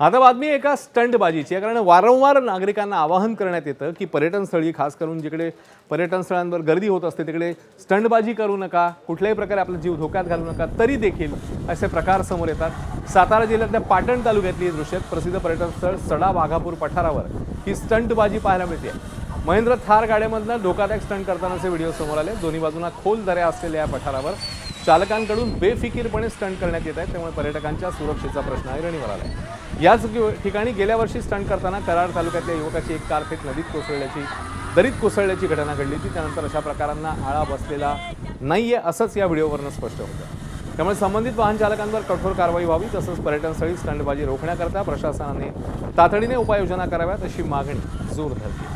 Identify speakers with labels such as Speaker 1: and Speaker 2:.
Speaker 1: आता बातमी एका स्टंटबाजीची आहे, कारण वारंवार नागरिकांना आवाहन करण्यात येतं की पर्यटन स्थळी, खास करून जिकडे पर्यटन स्थळांवर गर्दी होत असते तिकडे स्टंटबाजी करू नका, कुठल्याही प्रकारे आपला जीव धोक्यात घालू नका. तरी देखील असे प्रकार समोर येतात. सातारा जिल्ह्यातल्या पाटण तालुक्यातली दृश्य प्रसिद्ध पर्यटन स्थळ सडा वाघापूर पठारावर ही स्टंटबाजी पाहायला मिळते. महेंद्र थार गाड्यामधनं धोकादायक स्टंट करतानाचे व्हिडिओ समोर आले. दोन्ही बाजूंना खोल दऱ्या असलेल्या या पठारावर चालकांकडून बेफिकीरपणे स्टंट करण्यात येत आहेत. त्यामुळे पर्यटकांच्या सुरक्षेचा प्रश्न ऐरणीवर आला आहे. याच ठिकाणी गेल्या वर्षी स्टंट करताना कराड तालुक्यातल्या युवकाची एक कार थेट दरीत कोसळल्याची घटना घडली होती. त्यानंतर अशा प्रकारांना आळा बसलेला नाहीये असंच या व्हिडिओवरनं स्पष्ट होतं. त्यामुळे संबंधित वाहन चालकांवर कठोर कारवाई व्हावी, तसंच पर्यटनस्थळी स्टंटबाजी रोखण्याकरता प्रशासनाने तातडीने उपाययोजना कराव्यात अशी मागणी जोर धरली.